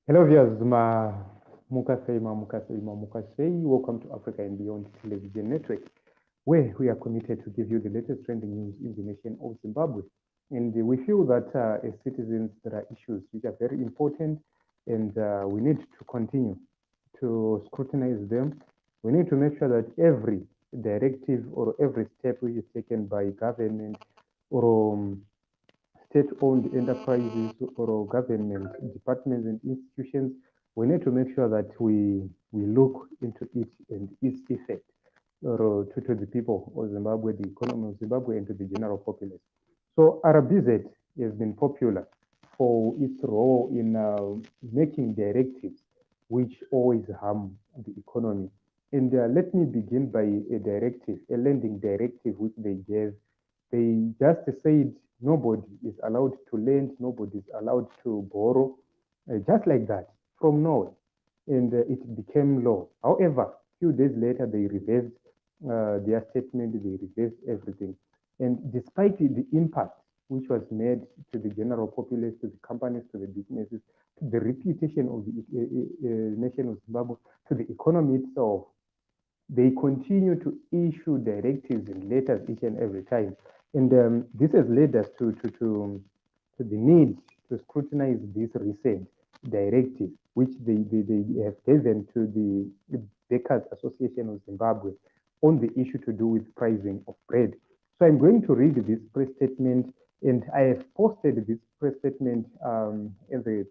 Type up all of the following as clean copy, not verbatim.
Hello viewers, Mukasei. Welcome to Africa and Beyond Television Network, where we are committed to give you the latest trending news in the nation of Zimbabwe. And we feel that as citizens, there are issues which are very important, and we need to continue to scrutinize them. We need to make sure that every directive or every step which is taken by government or state-owned enterprises or government departments and institutions, we need to make sure that we look into it and its effect to the people of Zimbabwe, the economy of Zimbabwe, and to the general populace. So RBZ has been popular for its role in making directives which always harm the economy. And let me begin by a directive, a lending directive, which they gave. They just said nobody is allowed to lend, nobody is allowed to borrow, just like that, from nowhere. And it became law. However, a few days later, they reversed their statement, they reversed everything. And despite the impact which was made to the general populace, to the companies, to the businesses, to the reputation of the nation of Zimbabwe, to the economy itself, they continue to issue directives and letters each and every time. And this has led us to the need to scrutinize this recent directive, which they have given to the Bakers Association of Zimbabwe on the issue to do with pricing of bread. So I'm going to read this press statement, and I have posted this press statement in the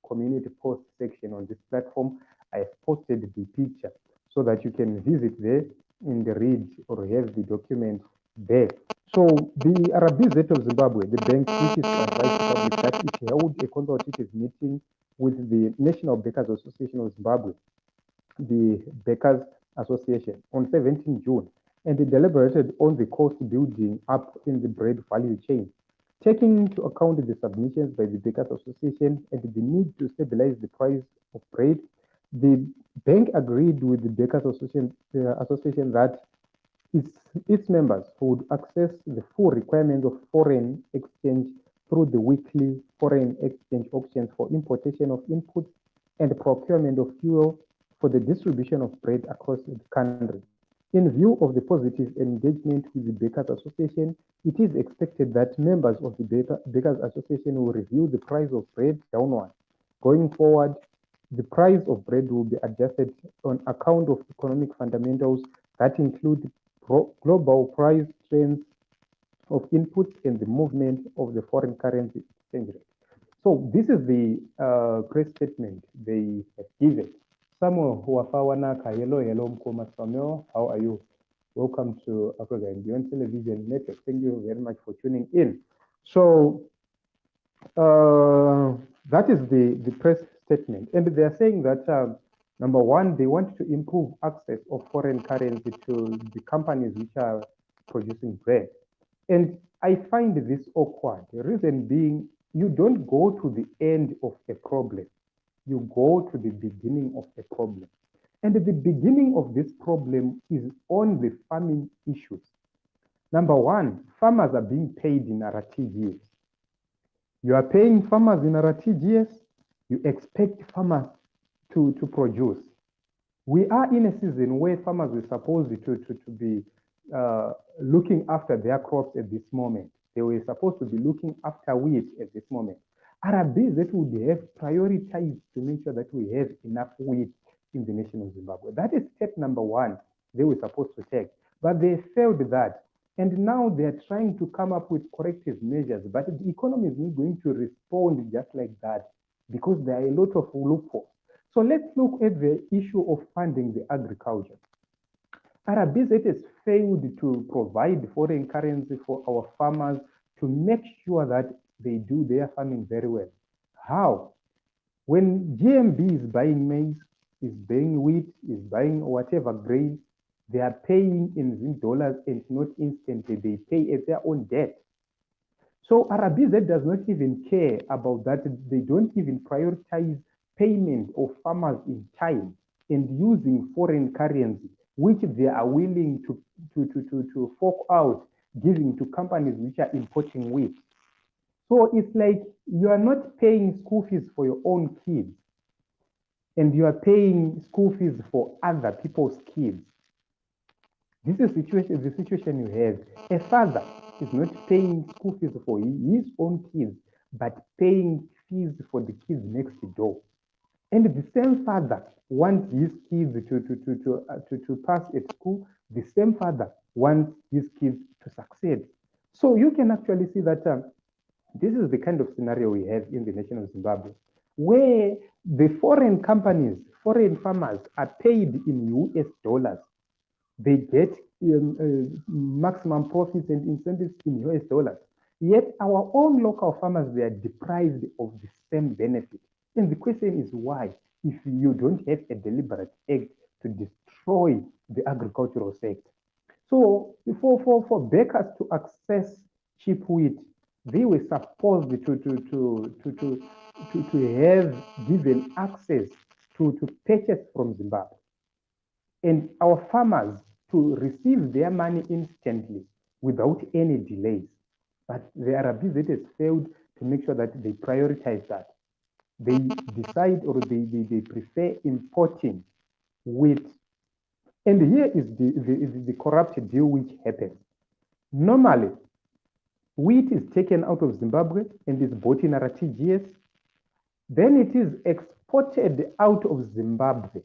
community post section on this platform. I have posted the picture so that you can visit there in the read or have the document there. So the RBZ of Zimbabwe, the bank which is advised to public that it held a consultative meeting with the National Bakers Association of Zimbabwe, the Bakers Association, on 17 June, and it deliberated on the cost building up in the bread value chain. Taking into account the submissions by the Bakers Association and the need to stabilize the price of bread, the bank agreed with the Bakers Association that its members would access the full requirements of foreign exchange through the weekly foreign exchange auctions for importation of inputs and procurement of fuel for the distribution of bread across the country. In view of the positive engagement with the Bakers Association, it is expected that members of the Bakers Association will review the price of bread downward. Going forward, the price of bread will be adjusted on account of economic fundamentals that include global price trends of inputs and the movement of the foreign currency exchange rate. So this is the press statement they have given. Samuel Huafawanaka, hello, Mkoma Samuel, how are you? Welcome to Africa and Beyond Television Network. Thank you very much for tuning in. So that is the press statement. And they are saying that number one, they want to improve access of foreign currency to the companies which are producing bread. And I find this awkward. The reason being, you don't go to the end of a problem. You go to the beginning of a problem. And the beginning of this problem is on the farming issues. Number one, farmers are being paid in RTGS. You are paying farmers in RTGS, you expect farmers to produce. We are in a season where farmers were supposed to be looking after their crops at this moment. They were supposed to be looking after wheat at this moment. RBZ would have prioritized to make sure that we have enough wheat in the nation of Zimbabwe. That is step number one they were supposed to take. But they failed that. And now they're trying to come up with corrective measures. But the economy is not going to respond just like that because there are a lot of loopholes. So let's look at the issue of funding the agriculture. RBZ has failed to provide foreign currency for our farmers to make sure that they do their farming very well. How? When GMB is buying maize, is buying wheat, is buying whatever grain, they are paying in dollars and not instantly. They pay at their own debt. So RBZ does not even care about that. They don't even prioritize payment of farmers in time and using foreign currency, which they are willing to fork out, giving to companies which are importing wheat. So it's like you are not paying school fees for your own kids, and you are paying school fees for other people's kids. This is the situation you have. A father is not paying school fees for his own kids, but paying fees for the kids next door. And the same father wants his kids to pass at school. The same father wants his kids to succeed. So you can actually see that this is the kind of scenario we have in the nation of Zimbabwe, where the foreign companies, foreign farmers are paid in US dollars. They get maximum profits and incentives in US dollars. Yet our own local farmers, they are deprived of the same benefit. And the question is why, if you don't have a deliberate act to destroy the agricultural sector. So for bakers to access cheap wheat, they were supposed to have given access to purchase from Zimbabwe, and our farmers to receive their money instantly without any delays. But the RBZ has failed to make sure that they prioritize that. They decide, or they prefer importing wheat. And here is the corrupt deal which happens. Normally, wheat is taken out of Zimbabwe and is bought in RTGS. Then it is exported out of Zimbabwe,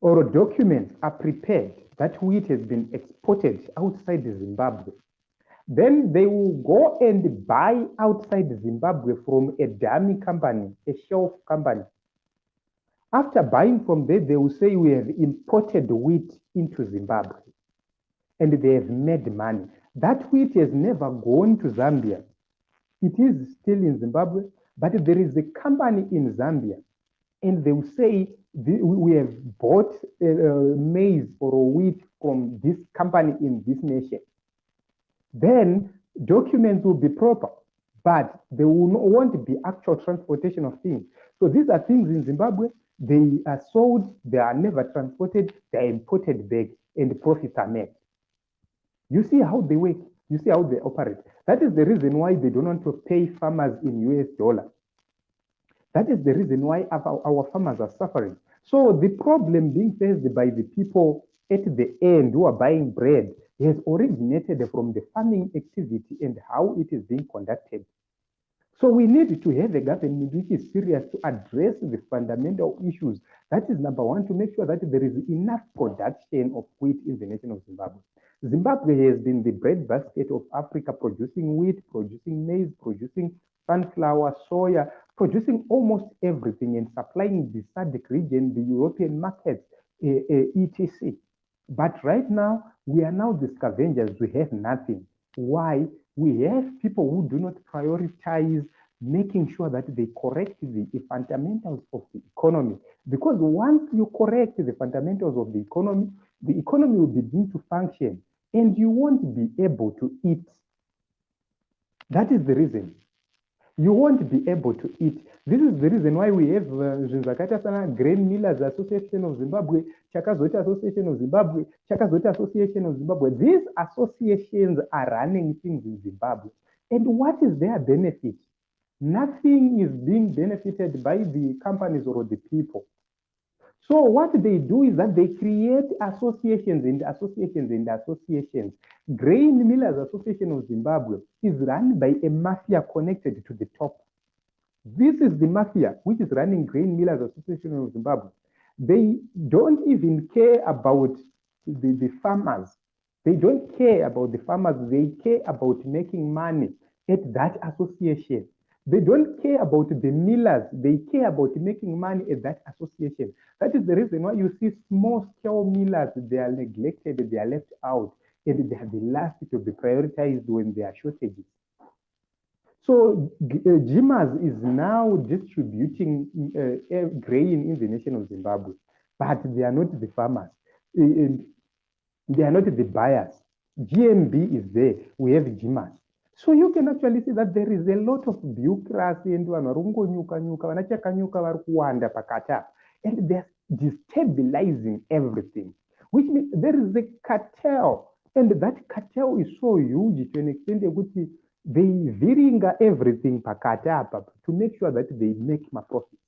or documents are prepared that wheat has been exported outside Zimbabwe. Then they will go and buy outside Zimbabwe from a dummy company, a shelf company. After buying from there, they will say we have imported wheat into Zimbabwe, and they have made money. That wheat has never gone to Zambia. It is still in Zimbabwe, but there is a company in Zambia, and they will say we have bought maize or wheat from this company in this nation. Then documents will be proper, but there won't be actual transportation of things. So these are things in Zimbabwe, they are sold, they are never transported, they are imported back, and profits are made. You see how they work, you see how they operate. That is the reason why they don't want to pay farmers in US dollars. That is the reason why our farmers are suffering. So the problem being faced by the people at the end who are buying bread has originated from the farming activity and how it is being conducted. So we need to have a government which is serious to address the fundamental issues. That is number one, to make sure that there is enough production of wheat in the nation of Zimbabwe. Zimbabwe has been the breadbasket of Africa, producing wheat, producing maize, producing sunflower, soya, producing almost everything and supplying the SADC region, the European markets, etc. But right now, we are now the scavengers. We have nothing. Why? We have people who do not prioritize making sure that they correct the fundamentals of the economy. Because once you correct the fundamentals of the economy will begin to function and you won't be able to eat. That is the reason. You won't be able to eat. This is the reason why we have Grain Millers Association of Zimbabwe, Chakazoti Association of Zimbabwe, Chakazoti Association of Zimbabwe. These associations are running things in Zimbabwe. And what is their benefit? Nothing is being benefited by the companies or the people. So what they do is that they create associations and associations and associations. Grain Millers Association of Zimbabwe is run by a mafia connected to the top. This is the mafia which is running Grain Millers Association of Zimbabwe. They don't even care about the farmers. They don't care about the farmers. They care about making money at that association. They don't care about the millers. They care about making money at that association. That is the reason why you see small-scale millers, they are neglected, they are left out, and they are the last to be prioritized when there are shortages. So GMAS is now distributing grain in the nation of Zimbabwe, but they are not the farmers. They are not the buyers. GMB is there. We have GMAS. So you can actually see that there is a lot of bureaucracy and and they're destabilizing everything, which means there is a cartel, and that cartel is so huge to an extent they viringa everything pakati apa to make sure that they make my profit.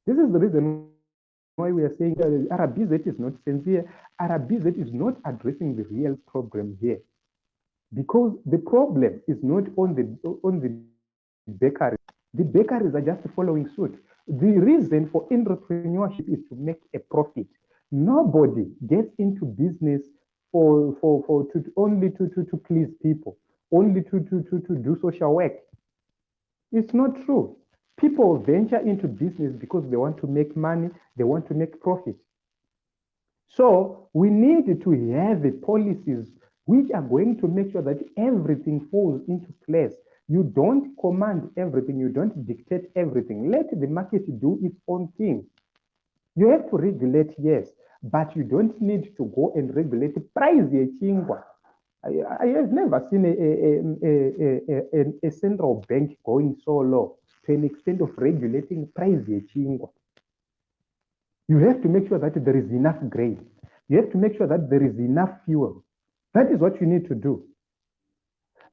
This is the reason why we are saying RBZ is not sincere. RBZ is not addressing the real problem here, because the problem is not on the bakeries. The bakeries are just following suit. The reason for entrepreneurship is to make a profit. Nobody gets into business only to please people, only to do social work. It's not true. People venture into business because they want to make money, they want to make profit. So we need to have policies which are going to make sure that everything falls into place. You don't command everything, you don't dictate everything. Let the market do its own thing. You have to regulate, yes, but you don't need to go and regulate price yechingwa. I have never seen a central bank going so low to an extent of regulating price yechingwa. You have to make sure that there is enough grain. You have to make sure that there is enough fuel. That is what you need to do.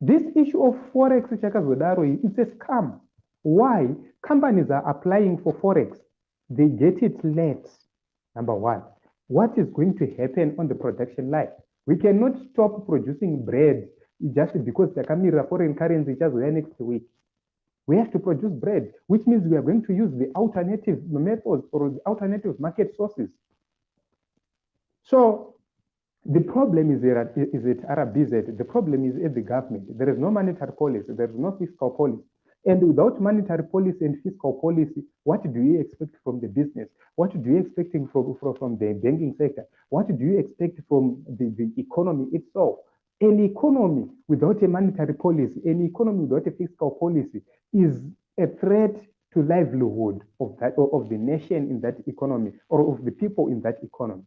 This issue of Forex, it's a scam. Why? Companies are applying for Forex. They get it late, number one. What is going to happen on the production line? We cannot stop producing bread just because the Camira foreign currency just next week. We have to produce bread, which means we are going to use the alternative methods or the alternative market sources. So the problem is at RBZ. The problem is at the government. There is no monetary policy. There is no fiscal policy. And without monetary policy and fiscal policy, what do you expect from the business? What do you expect from the banking sector? What do you expect from the economy itself? An economy without a monetary policy, an economy without a fiscal policy is a threat to livelihood of the nation in that economy, or of the people in that economy.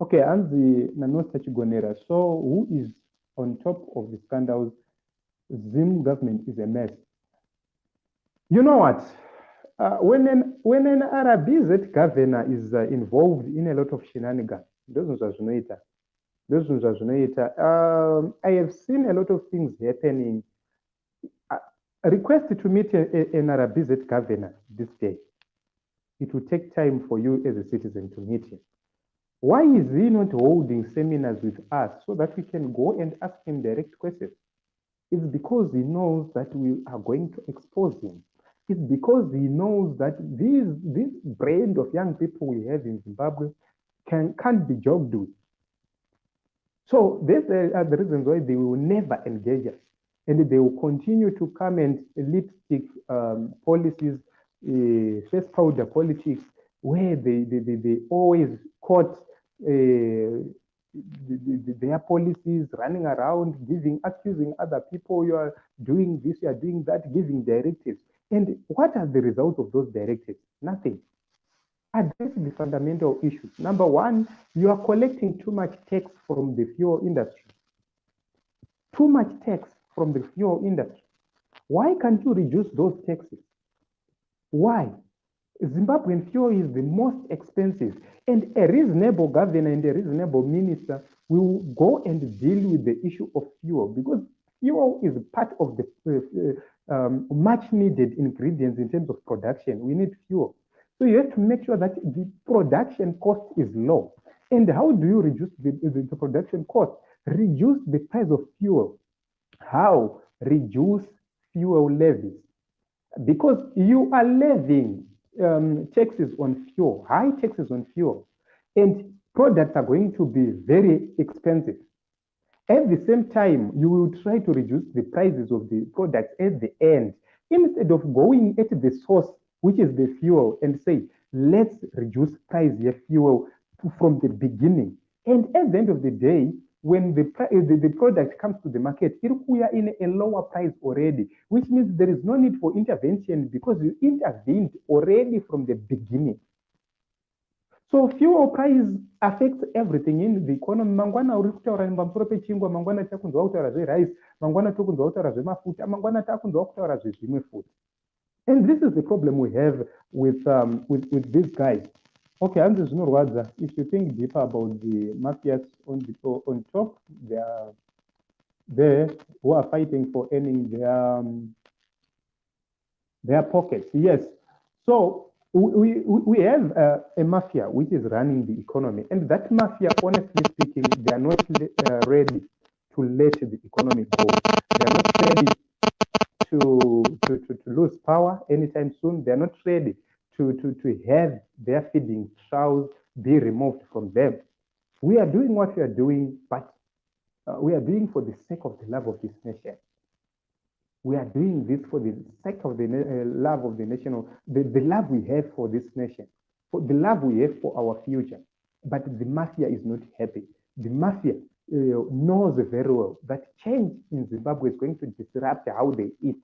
Okay, Anzi Nanosta Chigonera. So who is on top of the scandals? Zim government is a mess. You know what? When an RBZ governor is involved in a lot of shenanigans, I have seen a lot of things happening. Request to meet an RBZ governor this day. It will take time for you as a citizen to meet him. Why is he not holding seminars with us so that we can go and ask him direct questions? It's because he knows that we are going to expose him. It's because he knows that this brand of young people we have in Zimbabwe can't be jogged with. So these are the reasons why they will never engage us. And they will continue to come and lipstick policies, face powder politics, where they always quote their policies, running around, accusing other people, you are doing this, you are doing that, giving directives. And what are the results of those directives? Nothing. Address the fundamental issues. Number one, you are collecting too much tax from the fuel industry. Too much tax from the fuel industry. Why can't you reduce those taxes? Why? Zimbabwean fuel is the most expensive, and a reasonable governor and a reasonable minister will go and deal with the issue of fuel, because fuel is part of the much needed ingredients in terms of production. We need fuel. So you have to make sure that the production cost is low. And how do you reduce the production cost? Reduce the price of fuel. How? Reduce fuel levies. Because you are levying taxes on fuel, high taxes on fuel, and products are going to be very expensive. At the same time, you will try to reduce the prices of the products at the end, instead of going at the source, which is the fuel, and say, let's reduce price of fuel from the beginning. And at the end of the day, when the product comes to the market, we are in a lower price already, which means there is no need for intervention because you intervened already from the beginning. So fuel price affects everything in the economy. Mangwana uri kutaura pamusoro pechingwa, mangwana takunzwa kutaura zve-rice, mangwana takunzwa kutaura zvemafuta, mangwana takunzwa kutaura zvezvimwe futi. And this is the problem we have with these guys. Okay, Andrew Znorwadza, if you think deeper about the mafias on top, there who are fighting for earning their pockets. Yes. So we have a mafia which is running the economy, and that mafia, honestly speaking, they are not ready to let the economy go. They are not ready to lose power anytime soon. They are not ready to have their feeding troughs be removed from them. We are doing what we are doing, but we are doing for the sake of the love of this nation. We are doing this for the sake of the love of the nation, or the love we have for this nation, for the love we have for our future. But the mafia is not happy. The mafia knows very well that change in Zimbabwe is going to disrupt how they eat.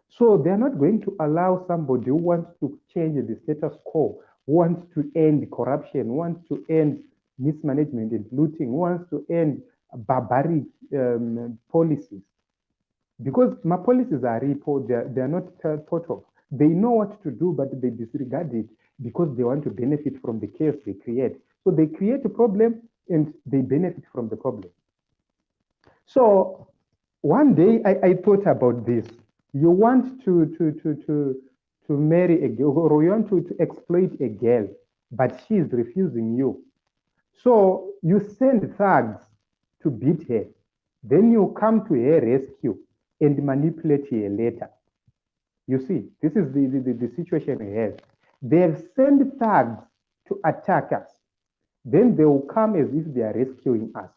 So they're not going to allow somebody who wants to change the status quo, who wants to end corruption, who wants to end mismanagement and looting, who wants to end barbaric policies. Because my policies are repo, they are not thought of. They know what to do, but they disregard it because they want to benefit from the chaos they create. So they create a problem and they benefit from the problem. So one day I thought about this. You want to marry a girl, or you want to exploit a girl, but she is refusing you. So you send thugs to beat her. Then you come to her rescue and manipulate her later. You see, this is the situation we have. They have sent thugs to attack us. Then they will come as if they are rescuing us.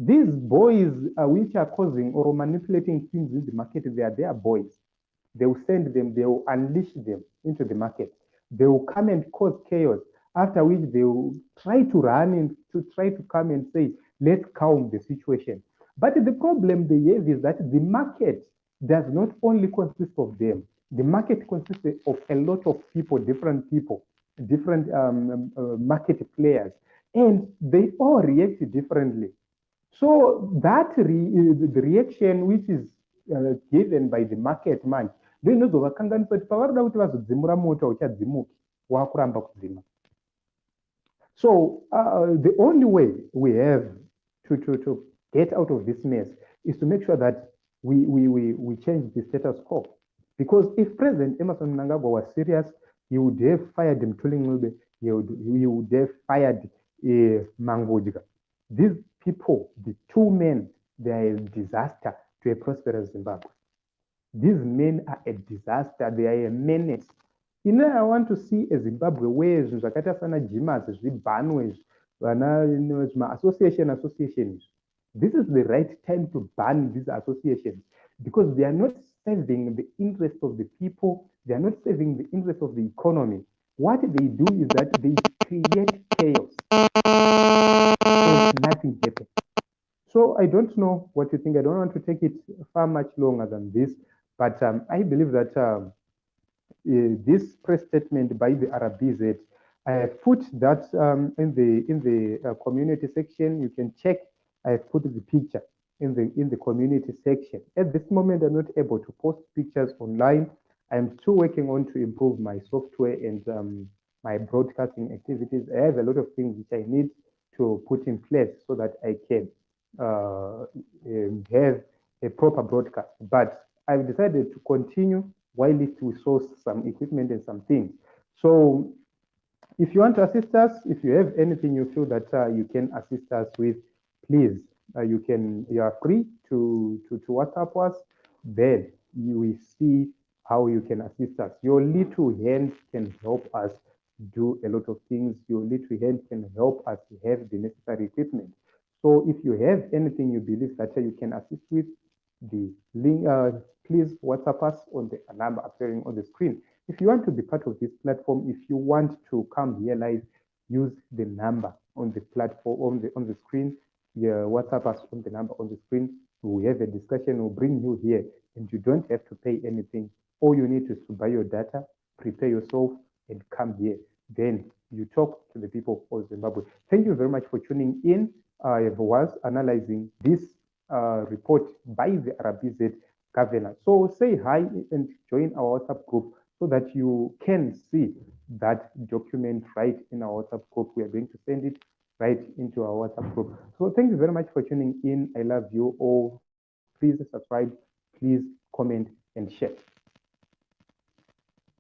These boys which are causing or manipulating things in the market, they are their boys. They will send them, they will unleash them into the market. They will come and cause chaos, after which they will try to run and to try to come and say, let's calm the situation. But the problem they have is that the market does not only consist of them. The market consists of a lot of people, different market players, and they all react differently. So that the reaction which is given by the market man, ndoinozovakanganisa kuti pavaroda kuti vazodzimura moto hauchadzimuki, wakuramba kudzima. So the only way we have to get out of this mess is to make sure that we change the status quo. Because if President Emerson Mnangagwa was serious, he would have fired Mthuli Ncube, he would have fired Mangudya. These people, the two men, they are a disaster to a prosperous Zimbabwe. These men are a disaster, they are a menace. I want to see a Zimbabwe where zvakaita sana jimas zvibhanwe associations. This is the right time to ban these associations because they are not serving the interest of the people, they are not serving the interest of the economy. What they do is that they create chaos and nothing happens. So I don't know what you think. I don't want to take it far much longer than this, but I believe that this press statement by the RBZ, I have put that in the community section. You can check. I have put the picture in the community section. At this moment, I'm not able to post pictures online. I'm still working on to improve my software and my broadcasting activities. I have a lot of things which I need to put in place so that I can have a proper broadcast. But I've decided to continue while we source some equipment and some things. So if you want to assist us, if you have anything you feel that you can assist us with, please, you are free to WhatsApp us. Then you will see how you can assist us. Your little hand can help us do a lot of things. Your little hand can help us have the necessary equipment. So if you have anything you believe that you can assist with, the link, please WhatsApp us on the number appearing on the screen. If you want to be part of this platform, if you want to come here live, use the number on the platform on the screen. WhatsApp us on the number on the screen. We have a discussion. We'll bring you here, and you don't have to pay anything. All you need is to buy your data, prepare yourself, and come here. Then you talk to the people of Zimbabwe. Thank you very much for tuning in. I was analyzing this report by the RBZ Governor. So say hi and join our WhatsApp group so that you can see that document right in our WhatsApp group. We are going to send it right into our WhatsApp group. So thank you very much for tuning in. I love you all. Please subscribe, please comment and share.